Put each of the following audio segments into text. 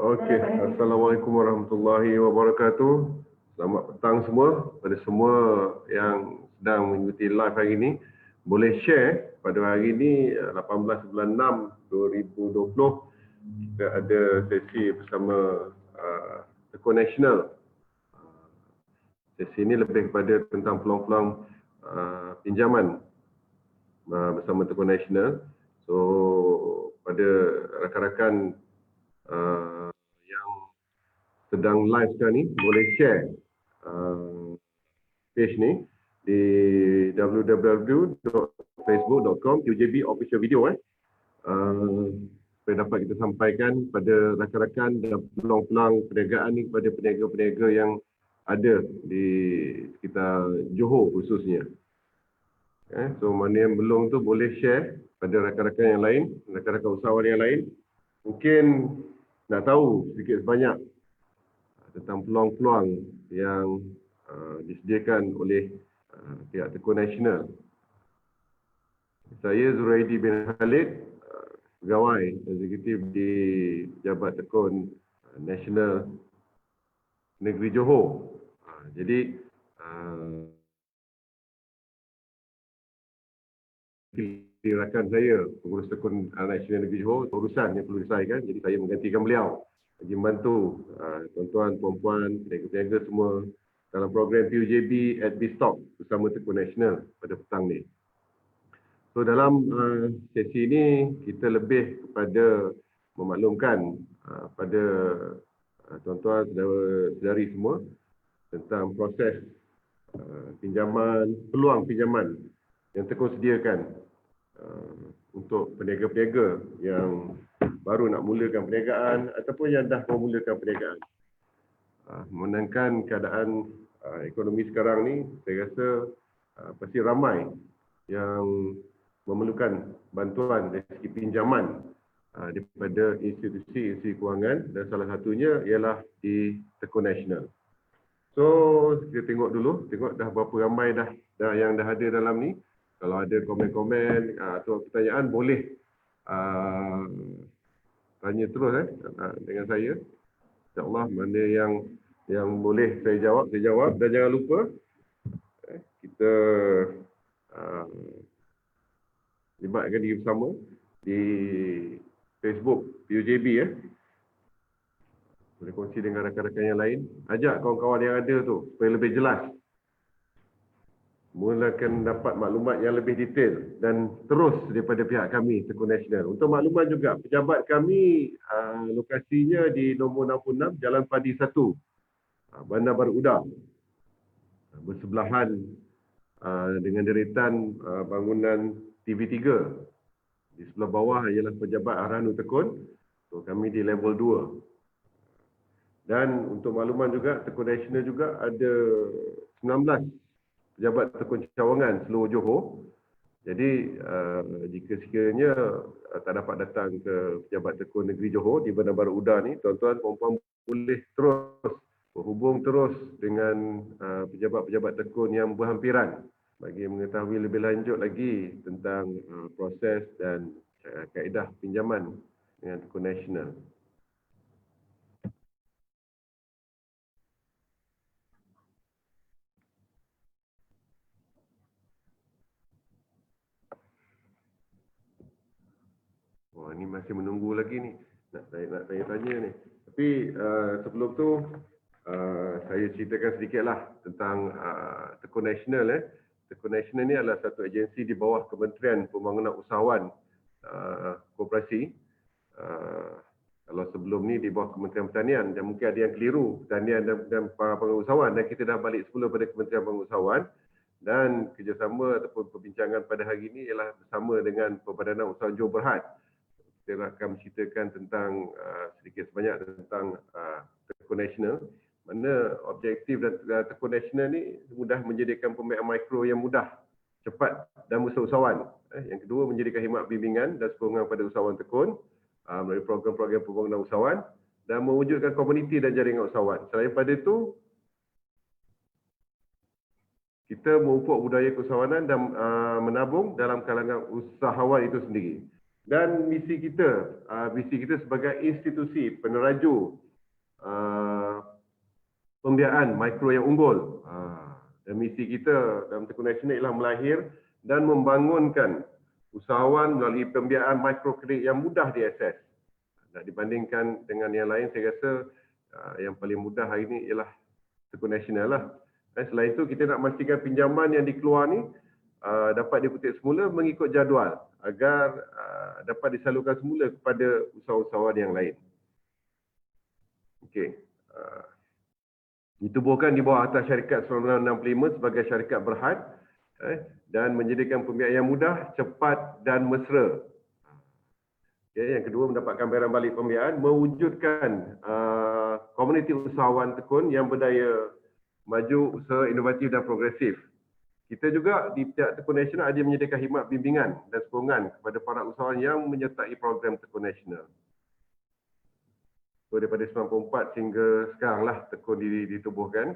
Okey, Assalamualaikum warahmatullahi wabarakatuh. Selamat petang semua. Pada semua yang sedang mengikuti live hari ini, boleh share pada hari ini 18 bulan 6 2020 kita ada sesi bersama Tekun Nasional. Sesi ini lebih kepada tentang peluang-peluang pinjaman bersama Tekun Nasional. So pada rakan-rakan yang sedang live sekarang ni boleh share page ni di www.facebook.com TUJB official video supaya dapat kita sampaikan pada rakan-rakan dan peluang-peluang perniagaan ni kepada peniaga-peniaga yang ada di sekitar Johor khususnya. So mana yang belum tu boleh share pada rakan-rakan yang lain, rakan-rakan usahawan yang lain. Mungkin nak tahu sedikit sebanyak tentang peluang-peluang yang disediakan oleh pihak Tekun Nasional. Saya Zuraidi bin Khalid, pegawai eksekutif di Pejabat Tekun Nasional Negeri Johor. Jadi rakan saya, pengurus Tekun Nasional Negeri Johor, urusan yang perlu diselesaikan. Jadi saya menggantikan beliau bagi membantu tuan-tuan, puan-puan, peniaga-peniaga semua dalam program TUJB at B-Stock bersama Tekun Nasional pada petang ni. So dalam sesi ini kita lebih kepada memaklumkan pada tuan-tuan, saudara-saudari semua tentang proses pinjaman, peluang pinjaman yang Tekun sediakan untuk peniaga-peniaga yang baru nak mulakan perniagaan ataupun yang dah memulakan perniagaan. Memandangkan keadaan ekonomi sekarang ni, saya rasa pasti ramai yang memerlukan bantuan dari segi pinjaman daripada institusi-institusi kewangan dan salah satunya ialah di Tekun Nasional. So, kita tengok dulu, tengok dah berapa ramai dah yang dah ada dalam ni. Kalau ada komen-komen atau pertanyaan boleh tanya terus dengan saya. InsyaAllah mana yang boleh saya jawab dan jangan lupa kita libatkan diri bersama di Facebook TUJB boleh kongsi dengan rakan-rakan yang lain. Ajak kawan-kawan yang ada tu supaya lebih jelas. Mulakan dapat maklumat yang lebih detail dan terus daripada pihak kami Tekun Nasional. Untuk makluman juga, pejabat kami lokasinya di nombor 66 Jalan Padi 1, Bandar Baru Udang, bersebelahan dengan deretan bangunan TV3. Di sebelah bawah ialah pejabat Arhanu Tekun. So, kami di level 2. Dan untuk makluman juga, Tekun Nasional juga ada 19 pejabat Tekun cawangan seluruh Johor. Jadi jika sekiranya tak dapat datang ke Pejabat Tekun Negeri Johor di Bandar Baru Udang ni, tuan-tuan puan-puan boleh terus berhubung terus dengan pejabat-pejabat tekun yang berhampiran bagi mengetahui lebih lanjut lagi tentang proses dan kaedah pinjaman dengan Tekun Nasional. Wah, ini masih menunggu lagi ni. Nak tanya-tanya ni. Tapi sebelum tu, saya ceritakan sedikitlah tentang Tekun Nasional. Tekun Nasional ni adalah satu agensi di bawah Kementerian Pembangunan Usahawan Koperasi. Kalau sebelum ni di bawah Kementerian Pertanian, dan mungkin ada yang keliru, Pertanian dan Pengusahawan, dan kita dah balik semula pada Kementerian Pengusahawan. Dan kerjasama ataupun perbincangan pada hari ini ialah bersama dengan Perbadanan Usahawan Johor Berhad. Kita akan menceritakan tentang sedikit sebanyak tentang Tekun tekun nasional. Mana objektif dan tekun nasional ni mudah menjadikan pembiayaan mikro yang mudah, cepat dan berusahawan. Yang kedua, menjadikan khidmat bimbingan dan sokongan pada usahawan tekun melalui program-program pembangunan usahawan dan mewujudkan komuniti dan jaringan usahawan. Selain pada itu, kita memupuk budaya keusahawanan dan menabung dalam kalangan usahawan itu sendiri. Dan misi kita sebagai institusi peneraju pembiayaan mikro yang unggul. Dan misi kita dalam Tekun Nasional ialah melahir dan membangunkan usahawan melalui pembiayaan mikrokredit yang mudah diakses. Nak dibandingkan dengan yang lain, saya rasa yang paling mudah hari ini ialah Tekun Nasional lah. Dan selain itu, kita nak memastikan pinjaman yang dikeluar ni dapat dikutip semula mengikut jadual agar dapat disalurkan semula kepada usahawan-usahawan yang lain. Okey. Ditubuhkan di bawah Atas Syarikat 1965 sebagai syarikat berhad dan menjadikan pembiayaan yang mudah, cepat dan mesra. Okay, yang kedua, mendapatkan bayaran balik pembiayaan, mewujudkan komuniti usahawan tekun yang berdaya maju, usaha inovatif dan progresif. Kita juga di pihak Tekun Nasional ada menyediakan khidmat bimbingan dan sokongan kepada para usahawan yang menyertai program Tekun Nasional. So, daripada 94 sehingga sekarang lah Tekun ditubuhkan.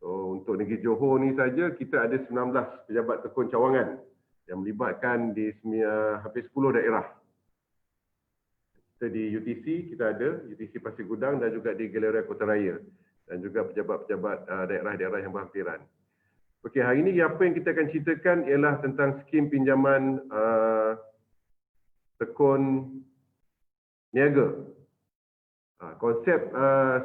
So, untuk negeri Johor ni saja kita ada 19 pejabat tekun cawangan yang melibatkan di hampir 10 daerah. Kita di UTC kita ada, UTC Pasir Gudang dan juga di Galeria Kota Raya dan juga pejabat-pejabat daerah-daerah yang berhampiran. Okey, hari ini apa yang kita akan ceritakan ialah tentang skim pinjaman tekun niaga. Konsep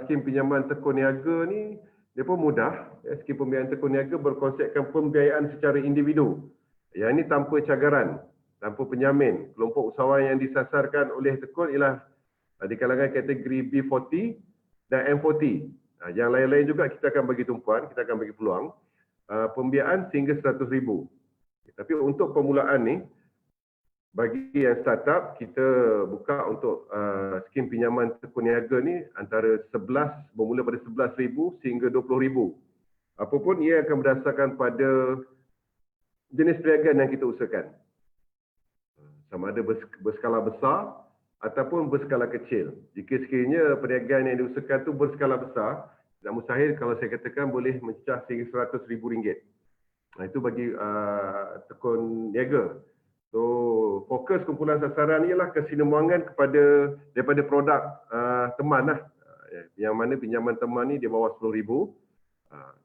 skim pinjaman tekun niaga ni dia pun mudah. Skim pembiayaan tekun niaga berkonsepkan pembiayaan secara individu. Yang ini tanpa cagaran, tanpa penjamin. Kelompok usahawan yang disasarkan oleh tekun ialah di kalangan kategori B40 dan M40. Yang lain-lain juga kita akan bagi tumpuan, kita akan bagi peluang pembiayaan sehingga RM100,000. Tapi untuk permulaan ni, bagi yang startup, kita buka untuk skim pinjaman tekun niaga ni antara bermula pada RM11,000 sehingga RM20,000. Apapun ia akan berdasarkan pada jenis perniagaan yang kita usahakan. Sama ada berskala besar ataupun berskala kecil. Jika sekiranya perniagaan yang diusahakan itu berskala besar, tidak mustahil kalau saya katakan boleh mencecah sehingga RM100,000. Itu bagi tekun niaga. So, fokus kumpulan sasaran ialah kesinambungan daripada produk teman lah. Yang mana pinjaman teman ni di bawah RM10,000.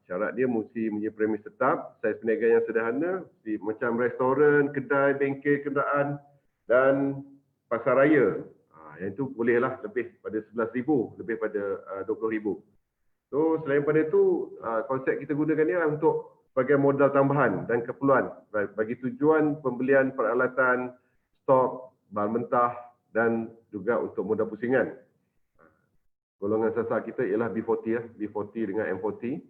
Syarat dia mesti mempunyai premis tetap, saiz perniagaan yang sederhana, macam restoran, kedai, bengkel, kenderaan dan pasar raya. Yang itu bolehlah lebih pada RM11,000, lebih pada RM20,000. So, selain pada itu, konsep kita gunakan ni untuk sebagai modal tambahan dan keperluan bagi tujuan pembelian peralatan, stok, bahan mentah dan juga untuk modal pusingan. Golongan sasar kita ialah B40 B40 dengan M40.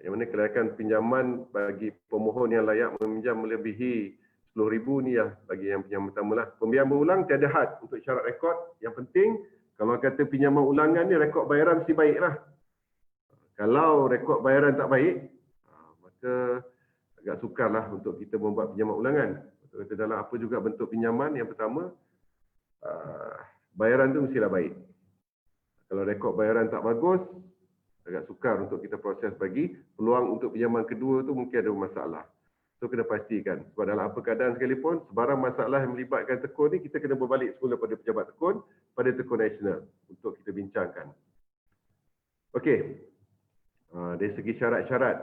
Yang mana kelayakan pinjaman bagi pemohon yang layak meminjam melebihi RM10,000 ni lah bagi yang pinjaman pertama lah. Pembiayaan berulang tiada had untuk syarat rekod. Yang penting, kalau kata pinjaman ulangan ni rekod bayaran mesti baik lah. Kalau rekod bayaran tak baik, maka agak sukarlah untuk kita membuat pinjaman ulangan. Kata dalam apa juga bentuk pinjaman, yang pertama, bayaran tu mestilah baik. Kalau rekod bayaran tak bagus, agak sukar untuk kita proses bagi peluang untuk pinjaman kedua tu mungkin ada masalah. So, kena pastikan. Sebab dalam apa keadaan sekalipun, sebarang masalah yang melibatkan tekun ni, kita kena berbalik semula pada pejabat tekun, pada Tekun Nasional untuk kita bincangkan. Okey. Dari segi syarat-syarat,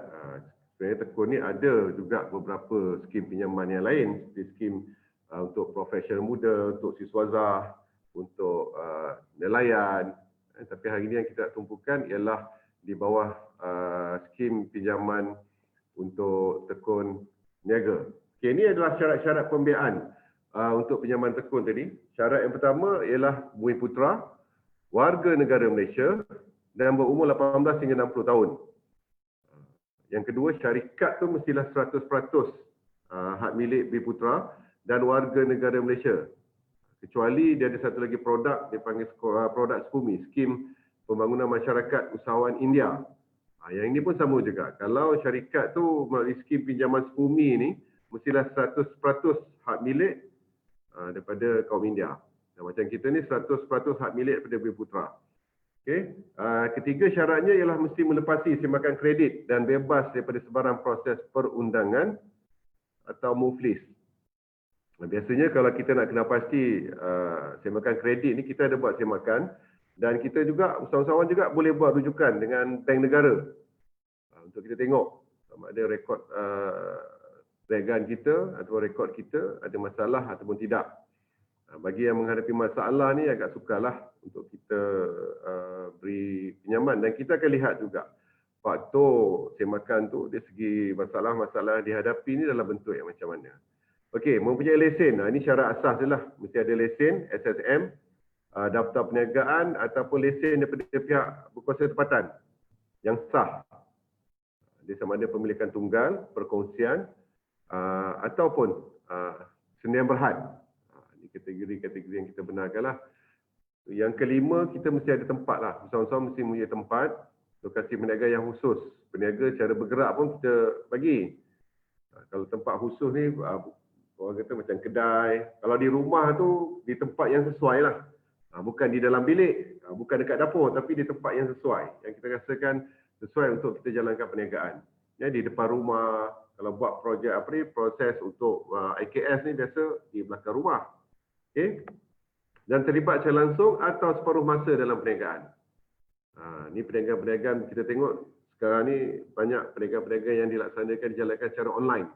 sebenarnya tekun ni ada juga beberapa skim pinjaman yang lain, seperti skim untuk profesional muda, untuk siswazah, untuk nelayan. Tapi hari ini yang kita tumpukan ialah di bawah skim pinjaman untuk tekun niaga. Okay, ini adalah syarat-syarat pembiayaan untuk pinjaman tekun tadi. Syarat yang pertama ialah Bumi Putra, warga negara Malaysia dan berumur 18 hingga 60 tahun. Yang kedua, syarikat tu mestilah 100% hak milik Bumi Putra dan warga negara Malaysia. Kecuali dia ada satu lagi produk, dia panggil produk SPUMI, Skim pembangunan masyarakat usahawan India. Yang ini pun sama juga. Kalau syarikat tu melalui skim pinjaman SPUMI ni, mestilah 100% hak milik daripada kaum India. Macam kita ni 100% hak milik daripada Bumiputera. Okay. Ketiga syaratnya ialah mesti melepasi semakan kredit dan bebas daripada sebarang proses perundangan atau muflis. Biasanya kalau kita nak kena pasti semakan kredit ni, kita ada buat semakan. Dan kita juga, usahawan juga boleh buat rujukan dengan bank negara untuk kita tengok sama ada rekod perniagaan kita atau rekod kita ada masalah ataupun tidak. Bagi yang menghadapi masalah ni agak sukarlah untuk kita beri pinjaman. Dan kita akan lihat juga faktor semakan tu dari segi masalah-masalah dihadapi ni dalam bentuk yang macam mana. Okey, mempunyai lesen. Ini syarat asas je lah. Mesti ada lesen, SSM, daftar perniagaan ataupun lesen daripada pihak berkuasa tempatan yang sah. Dia sama ada pemilikan tunggal, perkongsian ataupun sendirian berhad. Ini kategori-kategori yang kita benarkanlah. Yang kelima, kita mesti ada tempat lah. Usahawan mesti punya tempat, lokasi perniagaan yang khusus. Peniaga cara bergerak pun kita bagi. Kalau tempat khusus ni, orang kata macam kedai. Kalau di rumah tu, di tempat yang sesuai lah. Bukan di dalam bilik, bukan dekat dapur, tapi di tempat yang sesuai. Yang kita rasakan sesuai untuk kita jalankan perniagaan. Ya, di depan rumah, kalau buat projek apa ni, proses untuk IKS ni biasa di belakang rumah. Okay? Dan terlibat secara langsung atau separuh masa dalam perniagaan. Ni perniagaan-perniagaan kita tengok sekarang ni banyak perniagaan-perniagaan yang dilaksanakan dijalankan secara online.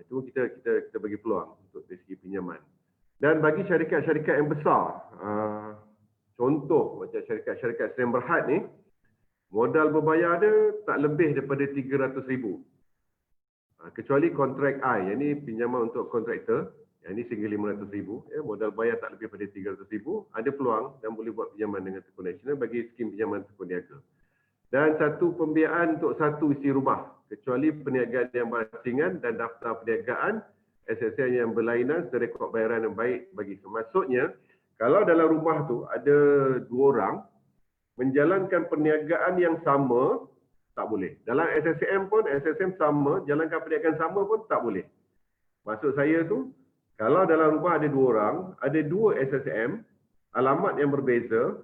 Itu kita bagi peluang untuk dari segi pinjaman. Dan bagi syarikat-syarikat yang besar, contoh macam syarikat-syarikat sendirian berhad ni, modal berbayar dia tak lebih daripada 300,000. Kecuali kontrak I, yang ni pinjaman untuk kontraktor, yang ni sehingga 500,000. Modal bayar tak lebih daripada 300,000, ada peluang dan boleh buat pinjaman dengan Tekun Nasional bagi skim pinjaman Tekun Niaga. Dan satu pembiayaan untuk satu isi rumah, kecuali perniagaan yang berasingan dan daftar perniagaan SSN yang berlainan serta rekod bayaran yang baik bagi. Maksudnya, kalau dalam rumah tu ada dua orang menjalankan perniagaan yang sama, tak boleh. Dalam SSM pun, SSM sama, jalankan perniagaan sama pun tak boleh. Maksud saya tu, kalau dalam rumah ada dua orang, ada dua SSM, alamat yang berbeza,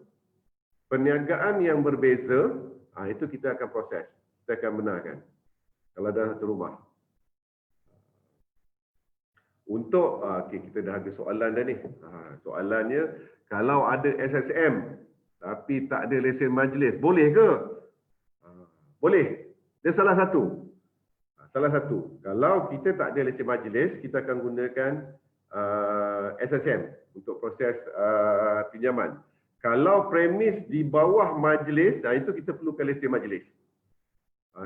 perniagaan yang berbeza, itu kita akan proses. Kita akan benarkan. Kalau dalam satu rumah. Untuk, kita dah ada soalan dah ni. Soalannya, kalau ada SSM tapi tak ada lesen majlis, boleh ke? Boleh. Dia salah satu. Salah satu. Kalau kita tak ada lesen majlis, kita akan gunakan SSM untuk proses pinjaman. Kalau premis di bawah majlis, itu kita perlukan lesen majlis.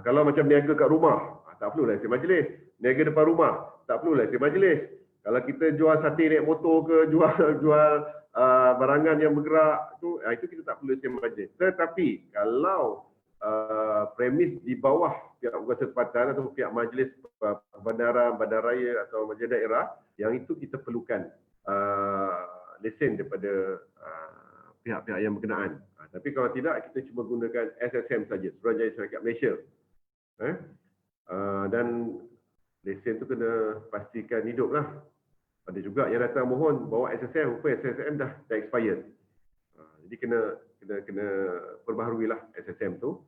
Kalau macam niaga kat rumah, tak perlu lesen majlis. Niaga depan rumah, tak perlu lesen majlis. Kalau kita jual sate naik motor ke, jual barangan yang bergerak, itu kita tak perlu lesen majlis. Tetapi kalau premis di bawah pihak berkuasa tempatan atau pihak majlis bandaran, bandaraya atau majlis daerah, yang itu kita perlukan lesen daripada pihak-pihak yang berkenaan. Tapi kalau tidak, kita cuma gunakan SSM saja, Suruhanjaya Syarikat Malaysia. Dan lesen tu kena pastikan hidup lah. Ada juga yang datang mohon bawa SSM, rupanya SSM dah expired. Jadi kena perbaharui lah SSM tu.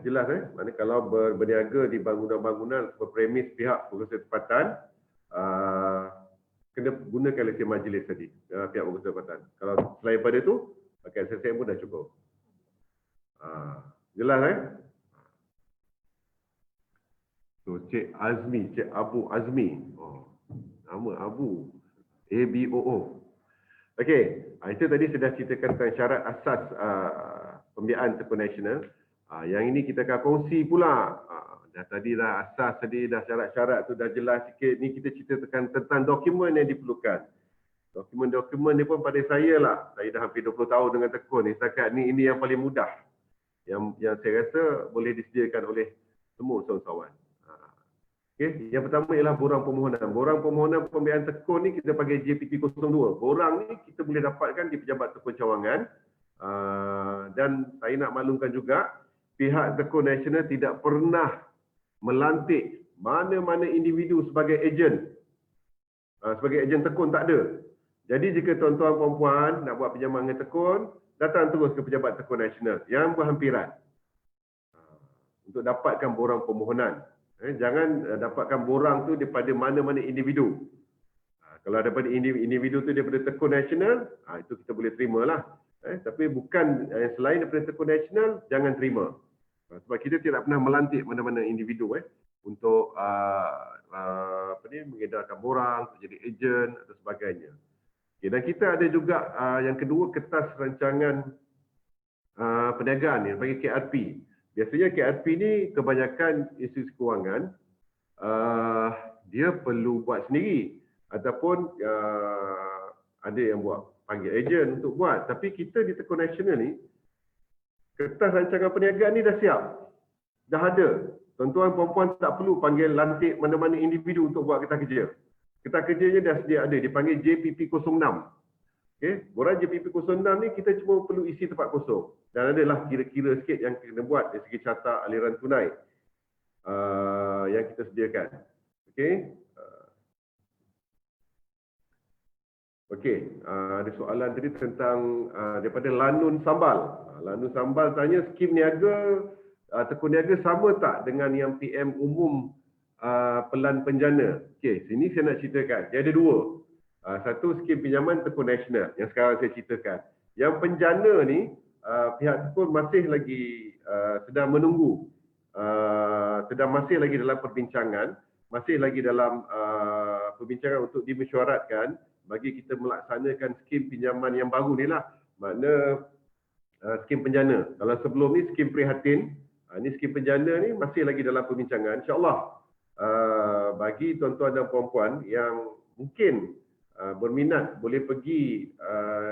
Jelas mana kalau berniaga di bangunan-bangunan berpremis pihak berkuasa tempatan, kena gunakan lesen majlis tadi, pihak berkuasa tempatan. Kalau selain pada tu, pakai SSM pun dah cukup. Jelas So, Cik Azmi, Cik Abu Azmi. Nama Abu. ABOO. Okey, itu tadi sudah ceritakan tentang syarat asas pembiayaan Tekun Nasional. Yang ini kita akan kongsi pula. Tadi dah asas, tadi dah syarat-syarat tu dah jelas sikit. Ni kita ceritakan tentang dokumen yang diperlukan. Dokumen-dokumen ni pun pada saya lah. Saya dah hampir 20 tahun dengan Tekun ni. Setakat ni ini yang paling mudah. Yang saya rasa boleh disediakan oleh semua usahawan. Okay. Yang pertama ialah borang permohonan. Borang permohonan pembiayaan Tekun ni kita panggil JPT 02. Borang ni kita boleh dapatkan di Pejabat Tekun Cawangan Dan saya nak maklumkan juga, pihak Tekun Nasional tidak pernah melantik mana-mana individu sebagai ejen. Sebagai ejen Tekun, tak ada. Jadi jika tuan-tuan perempuan nak buat pinjaman dengan Tekun, datang terus ke Pejabat Tekun Nasional yang berhampiran untuk dapatkan borang permohonan. Jangan dapatkan borang tu daripada mana-mana individu. Kalau daripada individu tu daripada Tekun Nasional, itu kita boleh terima lah. Tapi bukan selain daripada Tekun Nasional, jangan terima. Sebab kita tidak pernah melantik mana-mana individu untuk mengedarkan borang, untuk jadi ejen atau sebagainya. Okay, dan kita ada juga yang kedua, kertas rancangan perniagaan yang bagi KRP. Biasanya KRP ni kebanyakan institusi kewangan dia perlu buat sendiri ataupun ada yang buat panggil ejen untuk buat. Tapi kita di Tekun Nasional ni, kertas rancangan perniagaan ni dah siap, dah ada. Tuan-tuan perempuan tak perlu panggil lantik mana-mana individu untuk buat kertas kerja. Kertas kerjanya dah sedia ada, dipanggil JPP 06. Okay, borang JPP 06 ni kita cuma perlu isi tempat kosong. Dan adalah kira-kira sikit yang kena buat dari segi carta aliran tunai yang kita sediakan. Okay. Okey, ada soalan tadi tentang daripada Lanun Sambal. Lanun Sambal tanya skim niaga, Tekun Niaga sama tak dengan yang PM umum pelan penjana? Okey, sini saya nak ceritakan. Dia ada dua. Satu skim pinjaman Tekun Nasional yang sekarang saya ceritakan. Yang penjana ni pihak Tekun masih lagi sedang menunggu. Masih lagi dalam perbincangan, masih lagi dalam perbincangan untuk dimesyuaratkan bagi kita melaksanakan skim pinjaman yang baru ni lah. Makna skim penjana. Kalau sebelum ni skim prihatin, ni skim penjana ni masih lagi dalam perbincangan. InsyaAllah bagi tuan-tuan dan puan-puan yang mungkin berminat boleh pergi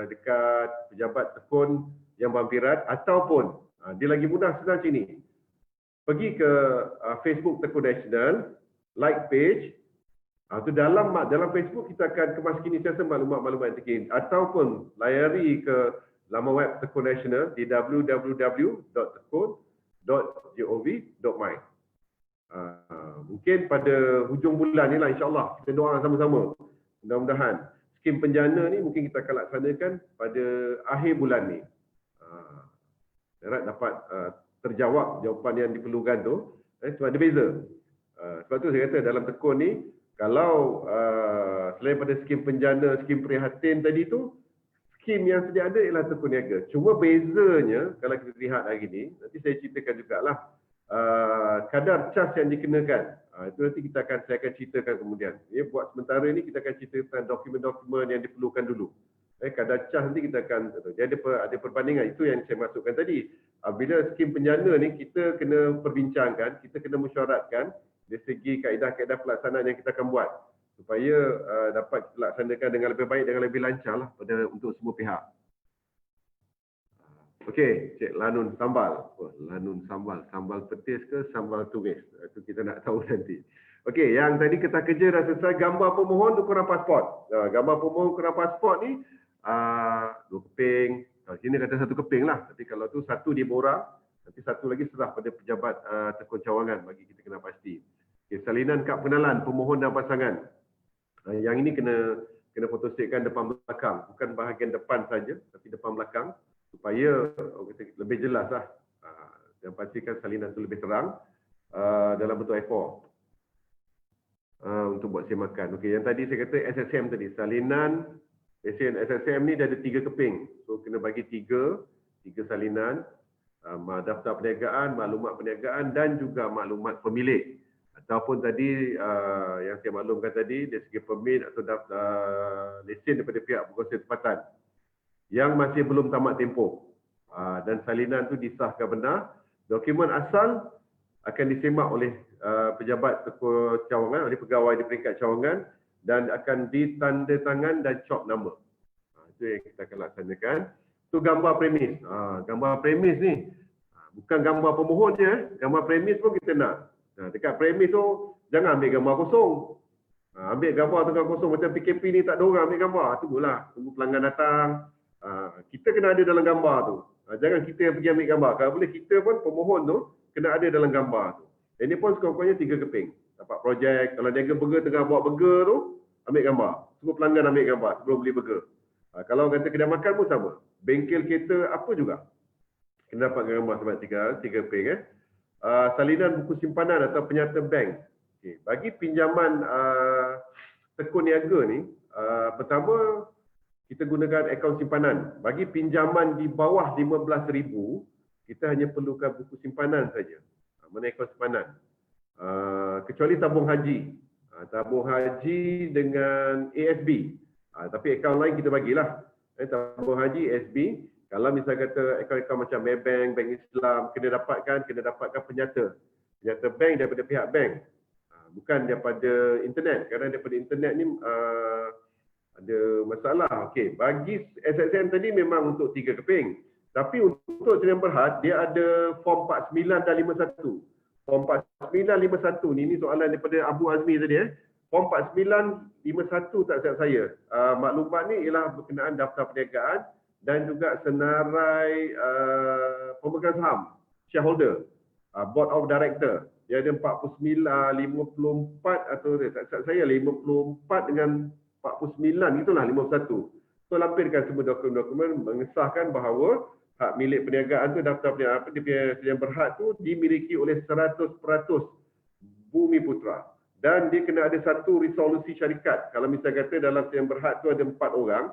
dekat Pejabat Tekun yang berhampiran ataupun dia lagi mudah senang sini. Pergi ke Facebook Tekun Nasional, like page. Itu dalam Facebook kita akan kemas kini siasa maklumat-maklumat yang terkini ataupun layari ke laman web Tekun Nasional di www.tekun.gov.my. Mungkin pada hujung bulan ni lah insyaAllah kita doa sama-sama. Mudah-mudahan skim penjana ni mungkin kita akan laksanakan pada akhir bulan ni. Harap dapat terjawab jawapan yang diperlukan tu. Sebab ada beza. Sebab tu saya kata dalam Tekun ni, kalau selain pada skim penjana, skim prihatin tadi tu, skim yang sedia ada ialah Tekun Niaga. Cuma bezanya, kalau kita lihat hari ni, nanti saya ceritakan jugalah kadar cas yang dikenakan. Itu nanti saya akan ceritakan kemudian. Buat sementara ni kita akan cerita tentang dokumen-dokumen yang diperlukan dulu. Kadar cas nanti kita akan, dia ada perbandingan. Itu yang saya masukkan tadi. Bila skim penjana ni kita kena perbincangkan, kita kena mesyuaratkan dari segi kaedah-kaedah pelaksanaan yang kita akan buat supaya dapat dilaksanakan dengan lebih baik, dengan lebih lancar lah untuk semua pihak. Okey, Cik Lanun Sambal. Lanun Sambal, sambal petis ke sambal tumis? Itu kita nak tahu nanti. Okey, yang tadi kertas kerja dah selesai, gambar pemohon ukuran pasport. Gambar pemohon ukuran pasport ni 2 keping. Sini kata 1 keping lah. Tapi kalau tu 1 dia borang, nanti 1 lagi serah pada Pejabat Tekun Cawangan bagi kita kena pasti. Okay, salinan kad pengenalan pemohon dan pasangan. Yang ini kena fotostatkan depan belakang, bukan bahagian depan saja, tapi depan belakang supaya lebih jelas lah. Dan pastikan salinan itu lebih terang dalam bentuk A4 untuk buat semakan. Okey, yang tadi saya kata SSM tadi, salinan SSM ni dia ada 3 keping. So kena bagi 3 salinan. Daftar perniagaan, maklumat perniagaan dan juga maklumat pemilik. Ataupun tadi yang saya maklumkan tadi dari segi permit atau daftar lesen daripada pihak berkuasa tempatan yang masih belum tamat tempoh. Dan salinan itu disahkan benar. Dokumen asal akan disemak oleh Pejabat Tekun Cawangan, oleh pegawai di peringkat Cawangan dan akan ditandatangan dan cop nama. Itu yang kita akan laksanakan. Itu gambar premis. Gambar premis ni bukan gambar pemohon je, gambar premis pun kita nak. Dekat premis tu jangan ambil gambar kosong. Ambil gambar tengah kosong macam PKP ni tak ada orang ambil gambar. Tunggulah, tunggu pelanggan datang, kita kena ada dalam gambar tu. Jangan kita yang pergi ambil gambar. Kalau boleh kita pun pemohon tu kena ada dalam gambar tu. Ini pun sekurang-kurangnya 3 keping. Dapat projek. Kalau niaga burger tengah buat burger tu, ambil gambar. Semua pelanggan ambil gambar sebelum beli burger. Kalau kata kedai makan pun sama. Bengkel kereta apa juga. Kena dapat gambar sebab 3 keping. Salinan buku simpanan atau penyata bank. Okay. Bagi pinjaman tekun niaga ni, pertama kita gunakan akaun simpanan. Bagi pinjaman di bawah 15,000, kita hanya perlukan buku simpanan saja. Mana akaun simpanan? Kecuali tabung haji. Tabung haji dengan ASB. Tapi akaun lain kita bagilah. Tabung haji, ASB. Kalau misal kata akaun-akaun macam Maybank, Bank Islam, kena dapatkan penyata. Penyata bank daripada pihak bank. Bukan daripada internet. Kerana daripada internet ni ada masalah. Okey, bagi SSM tadi memang untuk 3 keping. Tapi untuk Sdn Berhad, dia ada form 49 dan 51. Form 49, 51 ni soalan daripada Abu Azmi tadi. Form 49, 51 tak silap saya. Maklumat ni ialah berkenaan daftar perniagaan dan juga senarai pemegang saham, shareholder, board of director. Dia ada 49, 54 atau tak silap saya 54 dengan 49, itulah 51. So lampirkan semua dokumen-dokumen mengesahkan bahawa hak milik perniagaan tu, daftar perniagaan dia Sdn Berhad tu dimiliki oleh 100% Bumi Putra. Dan dia kena ada satu resolusi syarikat. Kalau misal kata dalam Sdn Berhad tu ada 4 orang,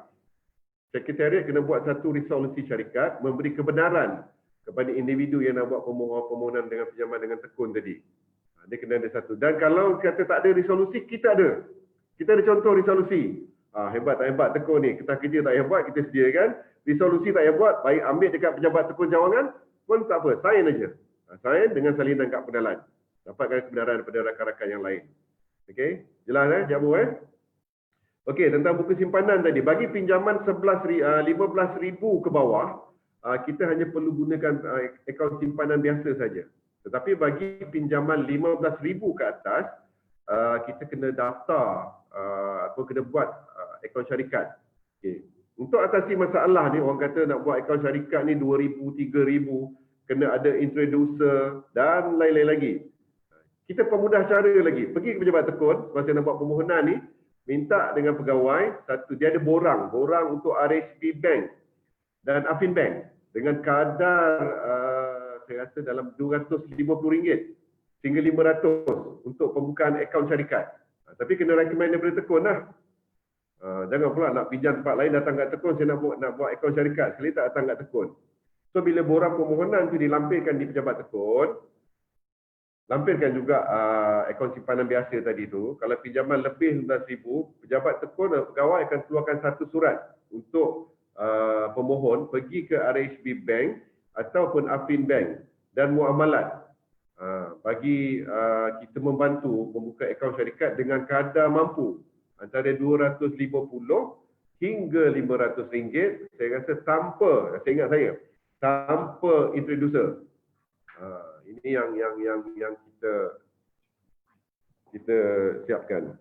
sekretariat kena buat satu resolusi syarikat memberi kebenaran kepada individu yang nak buat permohonan dengan pinjaman dengan tekun tadi. Dia kena ada satu. Dan kalau kata tak ada resolusi, kita ada. Kita ada contoh resolusi. Hebat tak hebat tekun ni. Kita kerja tak hebat, kita sediakan. Resolusi tak hebat, baik ambil dekat pejabat tekun cawangan, pun tak apa, sign aja. Sign dengan salinan kad pengenalan. Dapatkan kebenaran daripada rakan-rakan yang lain. Okey, jelas Jabu Okey, tentang buku simpanan tadi. Bagi pinjaman 15,000 ke bawah, kita hanya perlu gunakan akaun simpanan biasa saja. Tetapi bagi pinjaman 15,000 ke atas, kita kena daftar atau kena buat akaun syarikat. Okay. Untuk atasi masalah ni, orang kata nak buat akaun syarikat ni 2,000, 3,000, kena ada introducer dan lain-lain lagi. Kita permudah cara lagi. Pergi ke pejabat tekun, semasa nak buat permohonan ni, minta dengan pegawai, dia ada borang untuk RHB Bank dan Afin Bank dengan kadar saya rasa dalam RM250 sehingga RM500 untuk pembukaan akaun syarikat. Tapi kena recommend daripada tekun lah. Jangan pula nak pinjam tempat lain, datang kat tekun, saya nak buat akaun syarikat, sekali tak datang kat tekun. So bila borang permohonan tu dilampirkan di pejabat tekun, lampirkan juga akaun simpanan biasa tadi tu. Kalau pinjaman lebih 15,000, pejabat tekun dan pegawai akan keluarkan satu surat untuk pemohon pergi ke RHB Bank ataupun Afin Bank dan muamalat. Bagi kita membantu membuka akaun syarikat dengan kadar mampu antara RM250 hingga RM500, saya rasa tanpa introducer. Ini yang kita siapkan.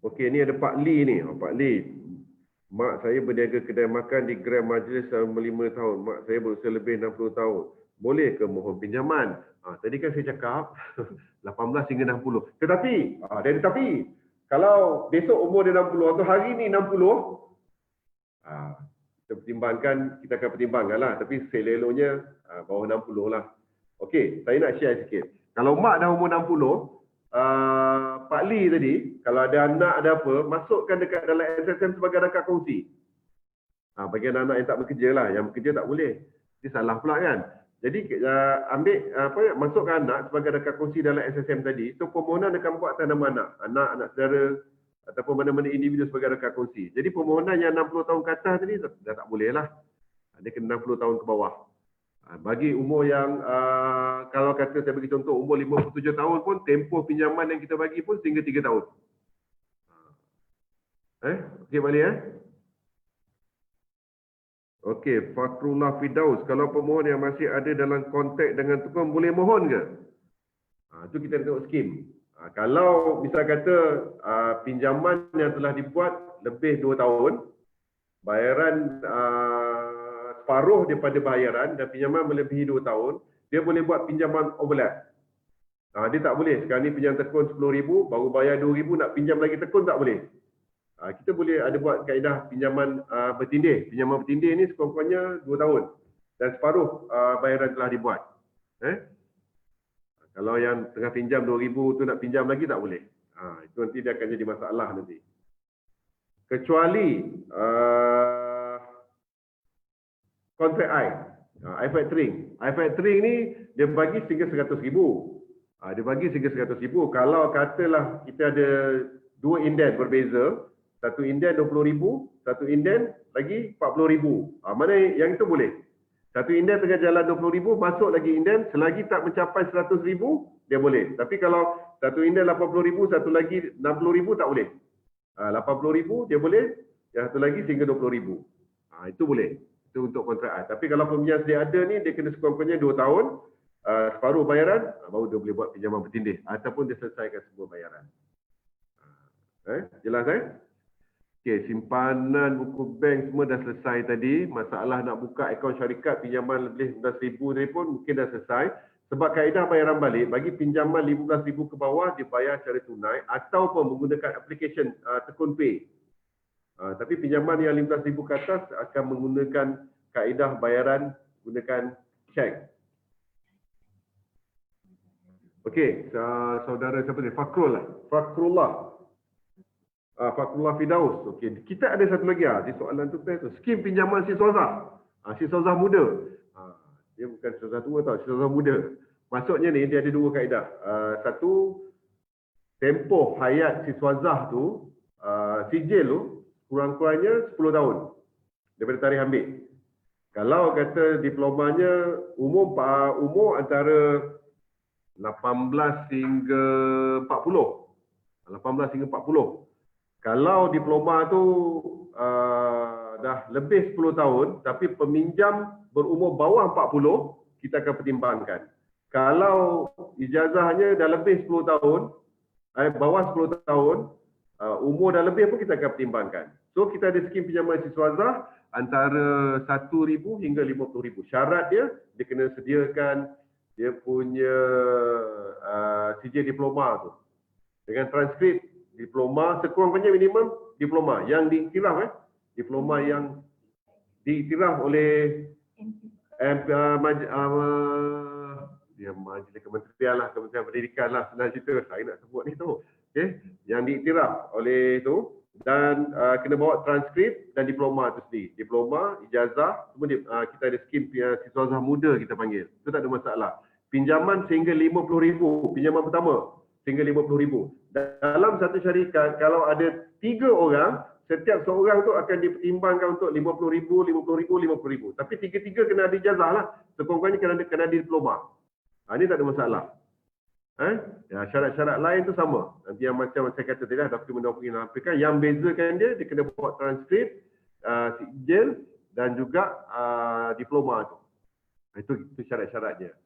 Okey, ni ada Pak Lee ni. Pak Lee. Mak saya berniaga kedai makan di Grand Majlis selama 5 tahun. Mak saya berusia lebih 60 tahun. Boleh ke mohon pinjaman? Tadi kan saya cakap 18 hingga 60. Tetapi, kalau besok umur dia 60 atau hari ni 60, kita pertimbangkan, kita akan pertimbangkan lah. Tapi seleloknya bawah 60 lah. Okey, saya nak share sikit. Kalau mak dah umur 60, Pak Lee tadi, kalau ada anak ada apa, masukkan dekat dalam SSM sebagai rakan kongsi. Bagi anak-anak yang tak bekerja lah, yang bekerja tak boleh. Ini salah pula kan. Jadi masukkan anak sebagai rakan kongsi dalam SSM tadi, so permohonan akan buat atas nama anak saudara ataupun mana-mana individu sebagai rakan kongsi. Jadi permohonan yang 60 tahun ke atas tadi dah tak boleh lah. Dia kena 60 tahun ke bawah. Bagi umur yang kalau kata saya bagi contoh umur 57 tahun pun, tempoh pinjaman yang kita bagi pun sehingga 3 tahun. Okey balik Okey, Fakrullah Firdaus, kalau pemohon yang masih ada dalam kontak dengan tekun boleh mohon ke? Itu kita tengok skim. Kalau misal kata pinjaman yang telah dibuat lebih 2 tahun, bayaran separuh daripada bayaran dan pinjaman melebihi 2 tahun, dia boleh buat pinjaman overlap. Dia tak boleh. Sekarang ni pinjam tekun 10,000, baru bayar 2,000, nak pinjam lagi tekun tak boleh. Kita boleh ada buat kaedah pinjaman bertindih. Pinjaman bertindih ni sekurang-kurangnya 2 tahun. Dan separuh bayaran telah dibuat. Kalau yang tengah pinjam 2,000 tu nak pinjam lagi tak boleh. Itu nanti dia akan jadi masalah nanti. Kecuali kontrak I-factoring. I-factoring ni dia bagi sehingga 100,000. Dia bagi sehingga 100,000. Kalau katalah kita ada 2 inden berbeza, satu inden 20,000, satu inden lagi 40,000. Mana yang itu boleh. Satu inden tengah jalan 20,000, masuk lagi inden, selagi tak mencapai 100,000, dia boleh. Tapi kalau satu inden 80,000, satu lagi 60,000, tak boleh. 80,000 dia boleh, yang satu lagi sehingga 20,000. Itu boleh. Itu untuk kontrak. Tapi kalau peminjam sedia ada ni, dia kena sekurang-kurangnya 2 tahun, separuh bayaran, baru dia boleh buat pinjaman bertindih. Ataupun dia selesaikan semua bayaran. Jelas Okey, simpanan buku bank semua dah selesai tadi. Masalah nak buka akaun syarikat pinjaman lebih 15,000 tadi pun mungkin dah selesai. Sebab kaedah bayaran balik, bagi pinjaman 15,000 ke bawah dibayar secara tunai ataupun menggunakan aplikesen Tekun Pay. Tapi pinjaman yang 15,000 ke atas akan menggunakan kaedah bayaran gunakan cek. Okey, saudara siapa ni? Fakrullah Firdaus. Okey, kita ada satu lagi di soalan tu skim pinjaman siswazah. Siswazah muda. Dia bukan siswazah tua tau, siswazah muda. Maksudnya ni dia ada 2 kaedah. Satu, tempoh hayat siswazah tu sijil tu kurang-kurangnya 10 tahun daripada tarikh ambil. Kalau kata diplomanya umur antara 18 hingga 40. 18 hingga 40. Kalau diploma tu dah lebih 10 tahun tapi peminjam berumur bawah 40, kita akan pertimbangkan. Kalau ijazahnya dah lebih 10 tahun, bawah 10 tahun, umur dah lebih pun kita akan pertimbangkan. So kita ada skim pinjaman siswazah antara 1,000 hingga 50,000. Syarat dia kena sediakan dia punya sijil diploma tu. Dengan transkrip diploma, sekurang-kurangnya minimum diploma yang diiktiraf diploma yang diiktiraf oleh Majlis Kementerian Kementerian Pendidikan senang cerita, saya nak sebut ni tu. Okey, yang diiktiraf oleh tu dan kena bawa transkrip dan diploma tu sendiri. Diploma, ijazah, semua kita ada skim siswazah muda kita panggil. Itu tak ada masalah. Pinjaman sehingga 50,000, pinjaman pertama sehingga 50,000. Dalam satu syarikat, kalau ada 3 orang, setiap seorang tu akan dipertimbangkan untuk 50,000, 50,000, 50,000. Tapi 3-3 kena ada ijazah lah. Sekurang-kurangnya kena ada diploma. Ini tak ada masalah. Syarat-syarat lain tu sama. Nanti yang macam saya kata tadi, dokumen-dokumen yang yang bezakan dia kena buat transkrip, sijil dan juga diploma tu. Itu syarat-syaratnya.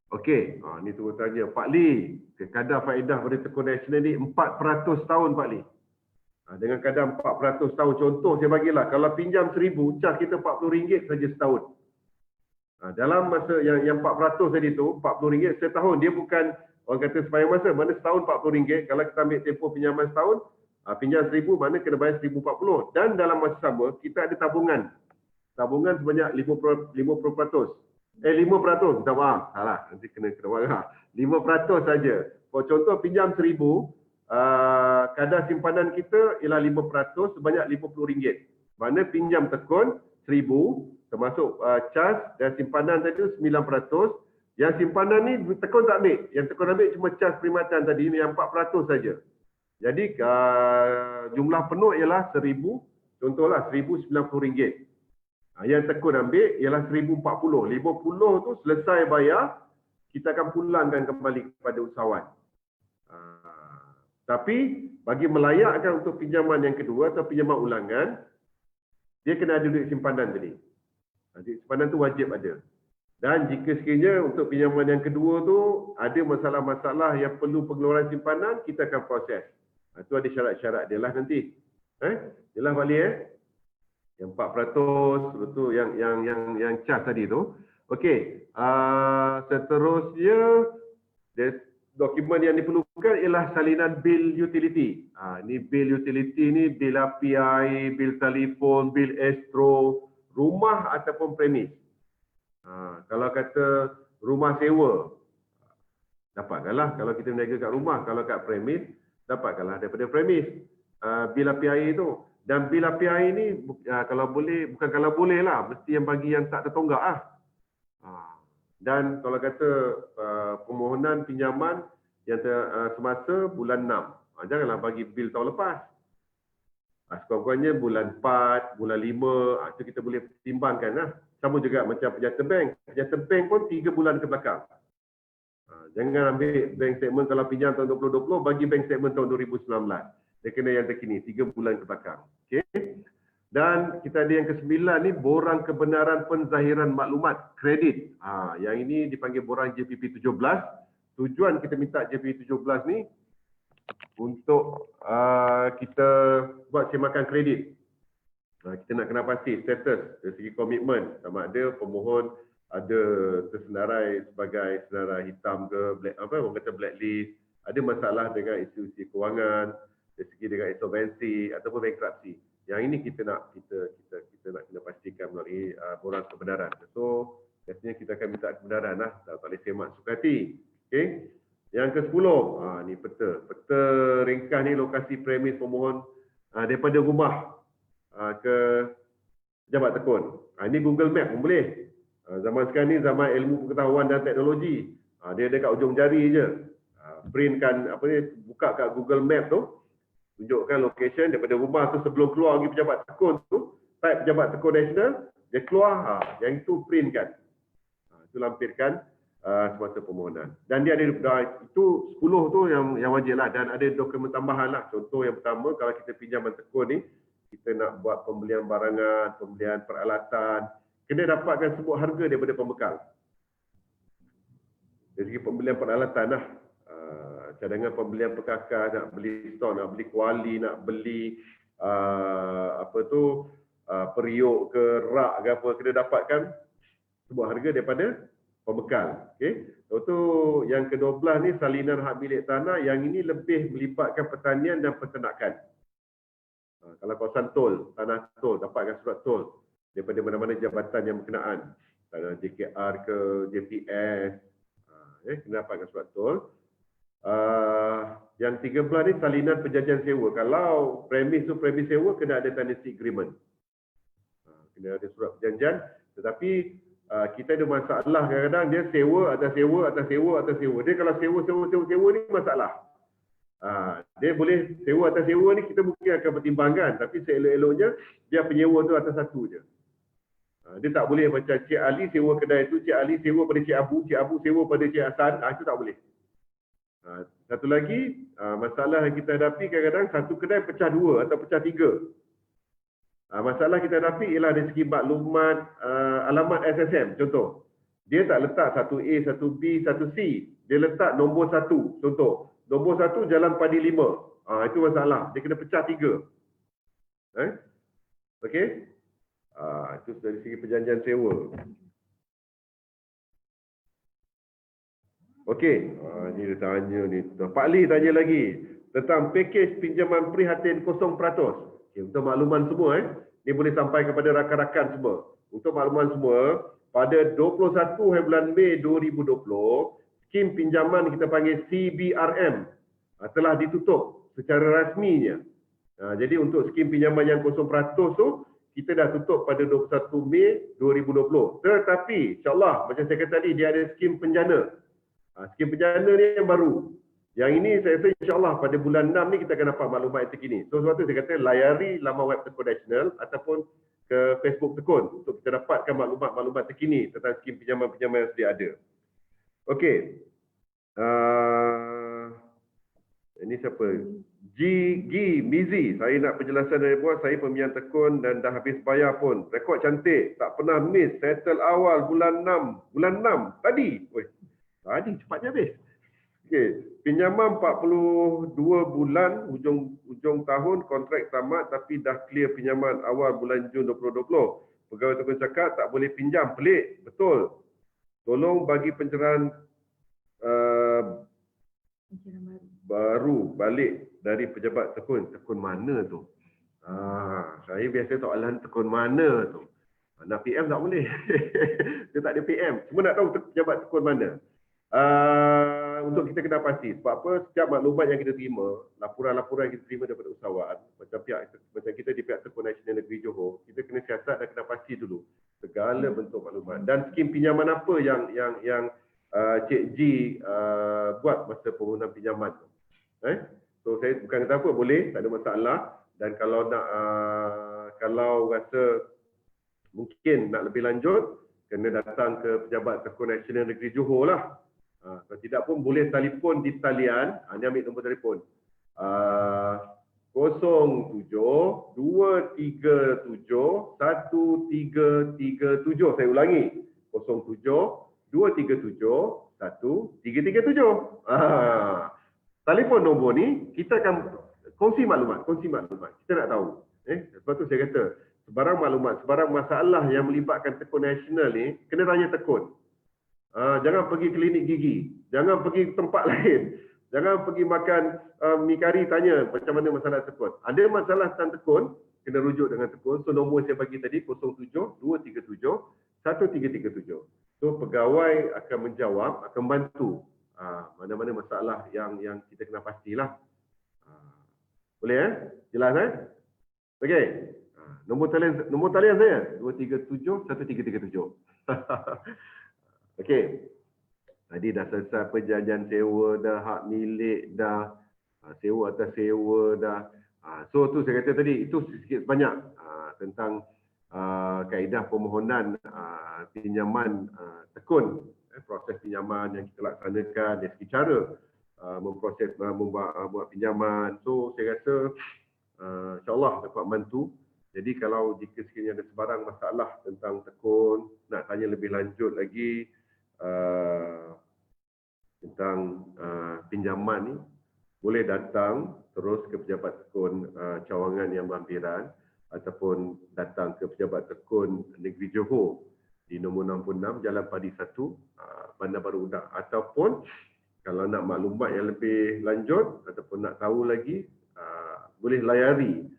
Okey, ni tu tanya Pak Lee, kadar faedah pada Tekun Nasional ni 4% tahun Pak Lee. Dengan kadar 4% tahun, contoh saya bagilah, kalau pinjam 1,000, cas kita RM40 saja setahun. Dalam masa yang 4% tadi tu, RM40 setahun, dia bukan orang kata sepanjang masa, mana setahun RM40, kalau kita ambil tempoh pinjaman setahun, pinjam 1,000, mana kena bayar RM1,040. Dan dalam masa sama, kita ada tabungan. Tabungan sebanyak 50%. 5%, minta maaf. Salah, nanti kena marah. 5% saja. Contoh pinjam 1,000, kadar simpanan kita ialah 5% sebanyak RM50. Mana pinjam tekun 1,000, termasuk cas dan simpanan tadi 9%. Yang simpanan ni tekun tak ambil. Yang tekun ambil cuma cas perkhidmatan tadi, yang 4% saja. Jadi jumlah penuh ialah 1,000, contohlah RM1,090. Yang tekun ambil ialah RM1,040. 50 tu selesai bayar, kita akan pulangkan kembali kepada usahawan. Tapi bagi melayakkan untuk pinjaman yang kedua atau pinjaman ulangan, dia kena ada duit simpanan tadi. Duit simpanan tu wajib ada. Dan jika sekiranya untuk pinjaman yang kedua tu ada masalah-masalah yang perlu pengeluaran simpanan, kita akan proses. Itu ada syarat-syarat dia lah nanti. Jelas Pak Lee Yang 4%, betul yang cas tadi tu. Okey, seterusnya dokumen yang diperlukan ialah salinan bil utility. Ini bil utility ni bil api air, bil telefon, bil astro, rumah ataupun premis. Kalau kata rumah sewa, dapatkanlah kalau kita berniaga kat rumah. Kalau kat premis, dapatkanlah daripada premis. Bil api air tu. Dan bil api air ni kalau boleh, bukan kalau boleh lah, mesti yang bagi yang tak tertonggak lah. Dan kalau kata permohonan pinjaman yang semasa bulan 6. Janganlah bagi bil tahun lepas. Sekurang-kurangnya bulan 4, bulan 5, itu kita boleh pertimbangkan lah. Sama juga macam penjata bank. Penjata bank pun 3 bulan ke belakang. Jangan ambil bank statement kalau pinjam tahun 2020, bagi bank statement tahun 2019. Dia kena yang terkini, 3 bulan ke belakang. Okay. Dan kita ada yang ke-9 ni, borang kebenaran penzahiran maklumat kredit. Yang ini dipanggil borang JPP 17. Tujuan kita minta JPP 17 ni untuk kita buat semakan kredit. Kita nak kena pasti status dari segi komitmen, sama ada pemohon ada tersenarai sebagai senarai hitam ke, orang kata blacklist, ada masalah dengan institusi kewangan, dari segi dengan insolvensi ataupun bankruptcy. Yang ini kita nak kena pastikan melalui borang kebenaran. So, biasanya kita akan minta kebenaran lah, tak boleh semak suka hati. Okey. Yang ke-10, ni peta. Peta ringkas ni lokasi premis pemohon daripada rumah ke pejabat tekun. Ini Google Map pun boleh. Zaman sekarang ni zaman ilmu pengetahuan dan teknologi. Dia ada kat ujung jari je. Printkan buka kat Google Map tu, tunjukkan location daripada rumah tu sebelum keluar pergi pejabat tekun tu, type pejabat tekun nasional, dia keluar, yang itu printkan. Itu lampirkan semasa permohonan. Dan dia ada itu 10 tu yang wajib lah, dan ada dokumen tambahan lah. Contoh yang pertama, kalau kita pinjaman tekun ni, kita nak buat pembelian barangan, pembelian peralatan, kena dapatkan sebuah harga daripada pembekal. Dari segi pembelian peralatan lah, cadangan pembelian perkakas, nak beli stok, nak beli kuali, nak beli periuk ke rak ke apa, kena dapatkan sebuah harga daripada pembekal. Okey. Lepas tu yang ke-12 ni salinan hak milik tanah, yang ini lebih melibatkan pertanian dan peternakan. Kalau kawasan tol, tanah tol, dapatkan surat tol daripada mana-mana jabatan yang berkenaan. Tanah JKR ke JPS, kena dapatkan surat tol. Yang 13 ni salinan perjanjian sewa. Kalau premis tu premis sewa, kena ada tenancy agreement. Kena ada surat perjanjian. Tetapi kita ada masalah kadang-kadang dia sewa atas sewa atas sewa atas sewa. Dia kalau sewa ni masalah. Dia boleh sewa atas sewa ni kita mungkin akan pertimbangkan, tapi seelok-eloknya dia penyewa tu atas satu je. Dia tak boleh macam Cik Ali sewa kedai tu, Cik Ali sewa pada Cik Abu sewa pada Cik Hasan, itu tak boleh. Satu lagi, masalah yang kita hadapi kadang-kadang satu kedai pecah 2 atau pecah 3. Masalah kita hadapi ialah dari segi maklumat alamat SSM. Contoh, dia tak letak 1A, 1B, 1C. Dia letak nombor 1. Contoh, nombor 1 Jalan Padi 5. Itu masalah. Dia kena pecah 3. Okey? Itu dari segi perjanjian sewa. Okey, ni dia tanya ni. Pak Lee tanya lagi tentang pakej pinjaman prihatin 0%. Okay, untuk makluman semua, ni boleh sampai kepada rakan-rakan semua. Untuk makluman semua, pada 21 bulan Mei 2020, skim pinjaman kita panggil CBRM telah ditutup secara rasminya. Jadi untuk skim pinjaman yang 0% tu, kita dah tutup pada 21 Mei 2020. Tetapi, insyaAllah, macam saya kata tadi, dia ada skim penjana. Skim penjana ni yang baru. Yang ini saya rasa insyaAllah pada bulan 6 ni kita akan dapat maklumat yang terkini. So sebab tu saya kata layari laman web Tekun Nasional ataupun ke Facebook Tekun untuk kita dapatkan maklumat-maklumat terkini tentang skim pinjaman-pinjaman yang sedia ada. Okey. Ini siapa? G Mizi. Saya nak penjelasan dari buat, saya pemilihan tekun dan dah habis bayar pun. Rekod cantik, tak pernah miss. Settle awal bulan 6 tadi. Tadi cepatnya habis. Okey, pinjaman 42 bulan, hujung tahun kontrak tamat tapi dah clear pinjaman awal bulan Jun 2020. Pegawai tekun cakap tak boleh pinjam, pelik. Betul. Tolong bagi pencerahan baru balik dari pejabat tekun. Tekun mana tu? Saya biasa soalan tekun mana tu. Nak PM tak boleh. Dia tak ada PM. Semua nak tahu pejabat tekun mana. Untuk kita kena pasti. Sebab apa? Setiap maklumat yang kita terima, laporan-laporan yang kita terima daripada usahawan, macam kita di pihak Tekun Nasional Negeri Johor, kita kena siasat dan kena pasti dulu segala bentuk maklumat. Dan skim pinjaman apa yang Cik G buat masa permohonan pinjaman tu. So saya bukan kata apa, boleh, tak ada masalah. Dan kalau nak kalau rasa mungkin nak lebih lanjut, kena datang ke Pejabat Tekun Nasional Negeri Johor lah. Kalau tidak pun boleh telefon di talian. Ini ambil nombor telefon. 07-237-1337. Saya ulangi. 07-237-1337. Telefon nombor ni, kita akan kongsi maklumat. Kita nak tahu. Sebab tu saya kata, sebarang maklumat, sebarang masalah yang melibatkan Tekun Nasional ni, kena tanya tekun. Jangan pergi klinik gigi, jangan pergi tempat lain, jangan pergi makan mi kari tanya macam mana masalah tekun. Ada masalah tentang tekun, kena rujuk dengan tekun. So nombor saya bagi tadi 07-237-1337. So pegawai akan menjawab, akan bantu mana-mana masalah yang kita kena pastilah. Boleh Jelas Okey. Nombor talian saya 237-1337. Okey. Tadi dah selesai perjanjian sewa dah, hak milik dah, sewa atas sewa dah. So tu saya kata tadi, itu sikit sebanyak tentang kaedah permohonan pinjaman tekun, proses pinjaman yang kita laksanakan, dari segi cara memproses membuat pinjaman. So saya rasa insya-Allah dapat membantu. Jadi kalau jika sekiranya ada sebarang masalah tentang tekun, nak tanya lebih lanjut lagi tentang pinjaman ni, boleh datang terus ke Pejabat Tekun Cawangan Yang Berhampiran ataupun datang ke Pejabat Tekun Negeri Johor di nombor 66 Jalan Padi 1, Bandar Baru Udak. Ataupun kalau nak maklumat yang lebih lanjut ataupun nak tahu lagi, boleh layari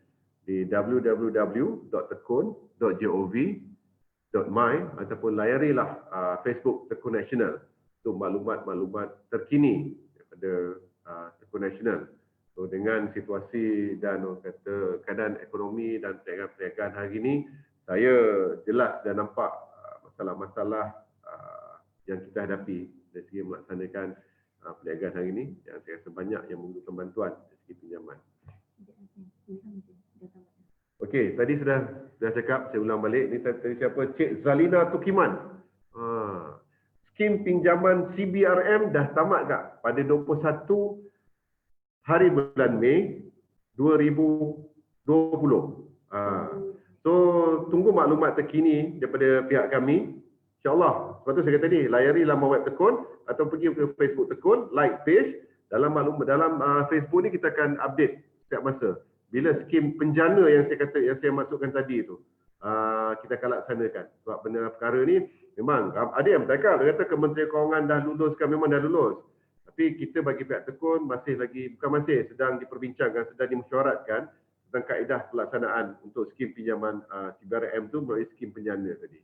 di www.tekun.gov.my ataupun layarilah Facebook Tekun Nasional untuk maklumat-maklumat terkini daripada Tekun Nasional. So dengan situasi dan keadaan ekonomi dan perniagaan hari ini, saya jelas dan nampak masalah-masalah yang kita hadapi dari segi melaksanakan perniagaan hari ini, yang saya rasa banyak yang memerlukan bantuan dari segi pinjaman. Okey, tadi sudah cakap, saya ulang balik. Ni tadi siapa? Cik Zalina Tukiman. Skim pinjaman CBRM dah tamat kak pada 21 hari bulan Mei 2020. So tunggu maklumat terkini daripada pihak kami. InsyaAllah. Sebab tu saya kata tadi, layari laman web Tekun atau pergi ke Facebook Tekun, like page. Dalam Facebook ni kita akan update setiap masa. Bila skim penjana yang saya masukkan tadi tu, kita akan laksanakan. Sebab benda perkara ni memang ada yang bercakap, dia kata Kementerian Kewangan dah luluskan, memang dah lulus. Tapi kita bagi pihak Tekun sedang diperbincangkan, sedang dimesyuaratkan tentang kaedah pelaksanaan untuk skim pinjaman CBRM tu melalui skim penjana tadi.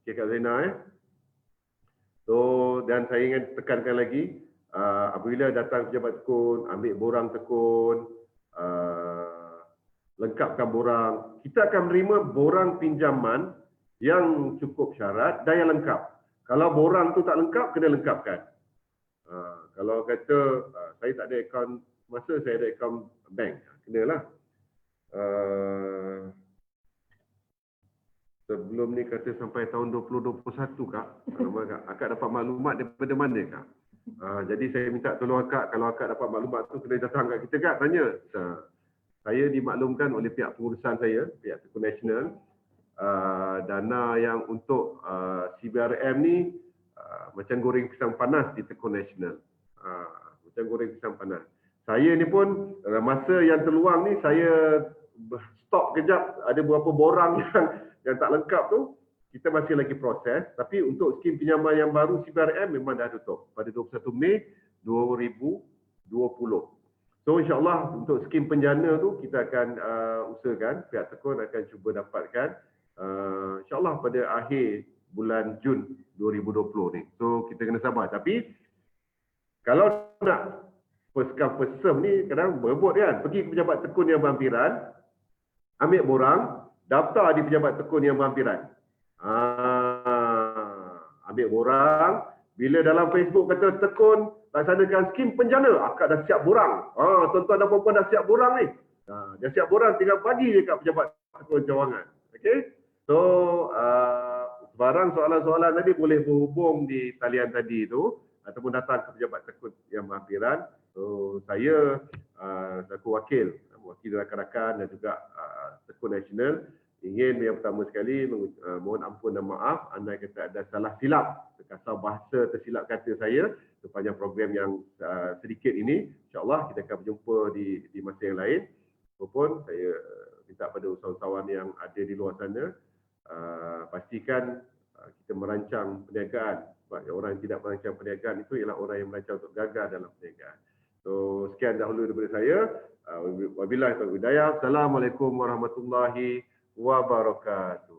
Okay Kak Zainal So, dan saya ingin tekankan lagi, apabila datang pejabat tekun, ambil borang tekun, lengkapkan borang, kita akan menerima borang pinjaman yang cukup syarat dan yang lengkap. Kalau borang tu tak lengkap, kena lengkapkan. Kalau kata saya tak ada akaun, masa saya ada akaun bank, kenalah. Sebelum ni kata sampai tahun 2021 kak, akak dapat maklumat daripada mana kak? Jadi saya minta tolong akak, kalau akak dapat maklumat tu kena datang kat kita kak, tanya. Saya dimaklumkan oleh pihak pengurusan saya, pihak Tekun Nasional, dana yang untuk CBRM ni macam goreng pisang panas di Tekun Nasional. Macam goreng pisang panas. Saya ni pun masa yang terluang ni saya stop kejap, ada beberapa borang yang tak lengkap tu kita masih lagi proses, tapi untuk skim pinjaman yang baru CBRM memang dah tutup pada 21 Mei 2020. So insyaAllah untuk skim penjana tu kita akan usahakan, pihak Tekun akan cuba dapatkan insyaAllah pada akhir bulan Jun 2020 ni. So kita kena sabar, tapi kalau nak first come first serve ni kadang berebut kan, pergi ke pejabat Tekun yang berhampiran, ambil borang, daftar di pejabat Tekun yang berhampiran. Ambil borang, bila dalam Facebook kata Tekun laksanakan skim penjana, akak dah siap borang. Tuan-tuan dan puan-puan dah siap borang ni. Dah siap borang, tinggal bagi je kat pejabat Tekun Cawangan. Okay? So, sebarang soalan-soalan tadi boleh berhubung di talian tadi tu ataupun datang ke pejabat Tekun yang berhampiran. So, saya selaku wakil rakan-rakan dan juga Tekun Nasional ingin yang pertama sekali mohon ampun dan maaf andai kata ada salah silap, terkasar bahasa tersilap kata saya sepanjang program yang sedikit ini. InsyaAllah kita akan berjumpa di masa yang lain. Walaupun saya minta pada usahawan yang ada di luar sana pastikan kita merancang perniagaan. Sebab orang yang tidak merancang perniagaan itu ialah orang yang merancang untuk gagal dalam perniagaan. So sekian dahulu daripada saya. Wabillahi taufiq wal hidayah. Assalamualaikum warahmatullahi wabarakatuh.